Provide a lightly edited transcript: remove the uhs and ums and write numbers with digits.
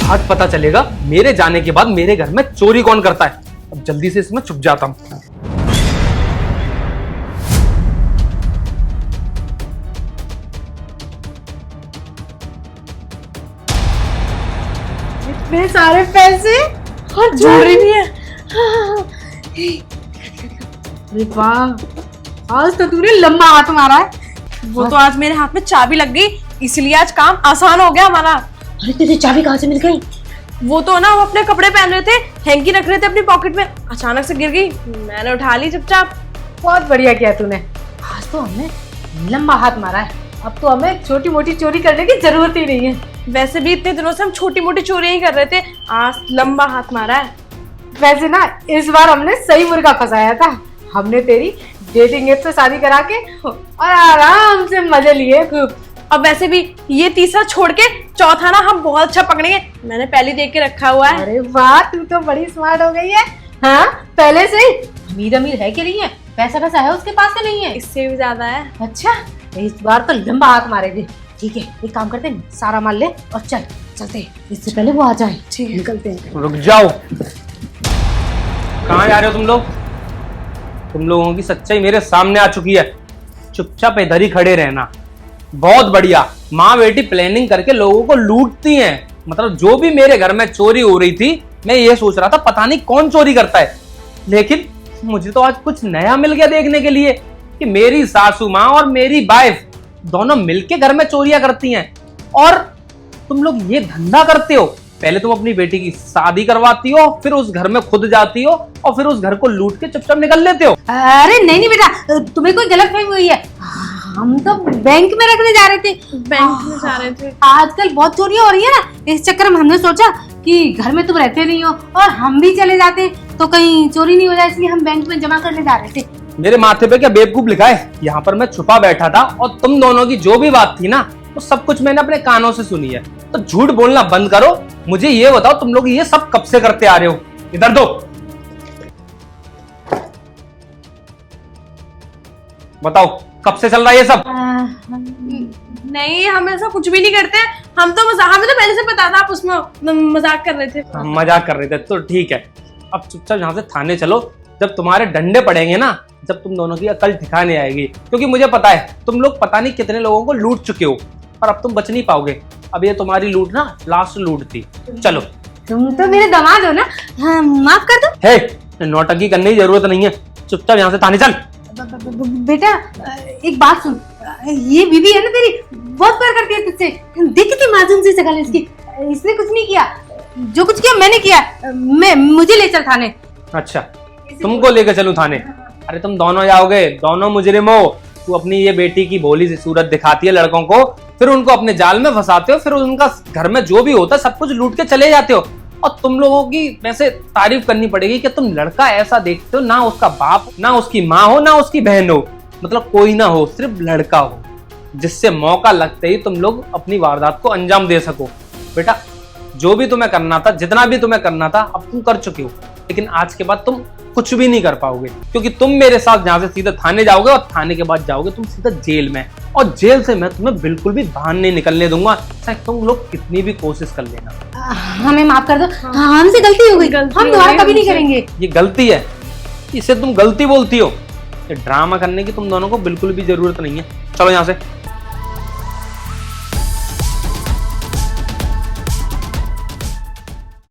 आज पता चलेगा मेरे जाने के बाद मेरे घर में चोरी कौन करता है। अब जल्दी से इसमें छुप जाता हूँ। इतने सारे पैसे और ज्वेलरी भी है। अरे वाह, आज तो तूने लंबा हाथ मारा है। वो तो आज मेरे हाथ में चाबी लग गई, इसलिए आज काम आसान हो गया हमारा। अरे तुझे चाबी कहाँ से मिल गई? वो तो ना, हम अपने कपड़े पहन रहे थे, हैंकी रख रहे थे अपनी पॉकेट में, अचानक से गिर गई, मैंने उठा ली चुपचाप। बहुत बढ़िया किया तूने। आज तो हमने लंबा हाथ मारा है, अब तो हमें छोटी मोटी चोरी करने की जरूरत ही नहीं है। वैसे भी इतने दिनों से हम छोटी मोटी चोरी ही कर रहे थे, आज लंबा हाथ मारा है। वैसे ना इस बार हमने सही मुर्गा फंसाया था। हमने तेरी डेटिंग ऐप से शादी करा के और आराम से मजे लिए खूब। अब वैसे भी ये तीसरा छोड़ के चौथा ना हम बहुत अच्छा पकड़ेंगे, मैंने पहले देख के रखा हुआ है। अरे वाह, तू तो बड़ी स्मार्ट हो गई है। हाँ, पहले से ही अमीर अमीर है कि नहीं है? पैसा पैसा है उसके पास कि नहीं है? इससे भी ज्यादा है। अच्छा, इस बार तो लंबा हाथ मारेंगे। ठीक है, एक काम करते हैं, सारा माल ले और चल चलते हैं, इससे पहले वो आ जाए। ठीक है, निकलते हैं। रुक जाओ, कहाँ जा रहे हो तुम लोग? तुम लोगों की सच्चाई मेरे सामने आ चुकी है। चुपचाप इधर ही खड़े रहना। बहुत बढ़िया, माँ बेटी प्लानिंग करके लोगों को लूटती हैं। मतलब जो भी मेरे घर में चोरी हो रही थी, मैं ये सोच रहा था पता नहीं कौन चोरी करता है, लेकिन मुझे तो आज कुछ नया मिल गया देखने के लिए कि मेरी सासू माँ और मेरी वाइफ दोनों मिलके घर में चोरियां करती हैं। और तुम लोग ये धंधा करते हो, पहले तुम अपनी बेटी की शादी करवाती हो, फिर उस घर में खुद जाती हो और फिर उस घर को लूट के चुपचाप निकल लेते हो। अरे नहीं नहीं बेटा, तुम्हें कोई गलतफहमी हुई है। हम तो बैंक में रखने जा रहे थे। बैंक में जा रहे थे। आजकल बहुत चोरियां हो रही है ना, इस चक्कर में हमने सोचा कि घर में तुम रहते नहीं हो और हम भी चले जाते तो कहीं चोरी नहीं हो जाए, इसलिए हम बैंक में जमा करने जा रहे थे। मेरे माथे पे क्या बेवकूफ लिखा है? यहाँ पर मैं छुपा बैठा था और तुम दोनों की जो भी बात थी ना, वो सब कुछ मैंने अपने कानों से सुनी है। तो झूठ बोलना बंद करो। मुझे ये बताओ, तुम लोग ये सब कब से करते आ रहे हो? इधर दो, बताओ कब से चल रहा है ये सब? नहीं, हम ऐसा कुछ भी नहीं करते, हम तो हमें तो पहले से पता था आप उसमें मजाक कर रहे थे। मजाक कर रहे थे तो ठीक है, अब चुपचाप यहाँ से थाने चलो। जब तुम्हारे डंडे पड़ेंगे ना, जब तुम दोनों की अकल ठिकाने आएगी, क्योंकि मुझे पता है तुम लोग पता नहीं कितने लोगों को लूट चुके हो और अब तुम बच नहीं पाओगे। अब ये तुम्हारी लूट ना लास्ट लूट थी। चलो। तुम तो मेरे दामाद हो ना, हाँ, माफ कर दो। हे, नौटंकी करने की जरूरत नहीं है, चुपचाप यहाँ से थाने चल। बेटा एक बात सुन, ये बीबी है ना तेरी, बहुत प्यार करती है तुझसे। देख कितनी मासूम सी शक्ल है इसकी। इसने कुछ नहीं किया, जो कुछ किया मैंने किया। मुझे ले चल थाने। अच्छा, तुमको लेकर चलूं थाने? अरे तुम दोनों जाओगे, दोनों मुजरिम हो। तू अपनी ये बेटी की भोली सी सूरत दिखाती है लड़कों को, फिर उनको अपने जाल में फंसाते हो, फिर उनका घर में जो भी होता है सब कुछ लूट के चले जाते हो। और तुम लोगों की वैसे तारीफ करनी पड़ेगी कि तुम लड़का ऐसा देखते हो, ना उसका बाप, ना उसकी माँ हो, ना उसकी बहन हो, मतलब कोई ना हो, सिर्फ लड़का हो, जिससे मौका लगते ही तुम लोग अपनी वारदात को अंजाम दे सको। बेटा, जो भी तुम्हें करना था, जितना भी तुम्हें करना था, अब तुम कर चुके हो, लेकिन आज के बाद तुम कुछ भी नहीं कर पाओगे, क्योंकि तुम मेरे साथ यहाँ से सीधा थाने जाओगे और थाने के बाद जाओगे तुम सीधा जेल में, और जेल से मैं तुम्हें बिल्कुल भी बाहर नहीं निकलने दूंगा, चाहे तुम लोग कितनी भी कोशिश कर लेना। हमें माफ कर दो। हाँ, हमसे गलती हो गई, हम दोबारा कभी नहीं करेंगे। ये गलती है, इसे तुम गलती बोलती हो। ये ड्रामा करने की तुम दोनों को बिल्कुल भी जरूरत नहीं है। चलो यहाँ से।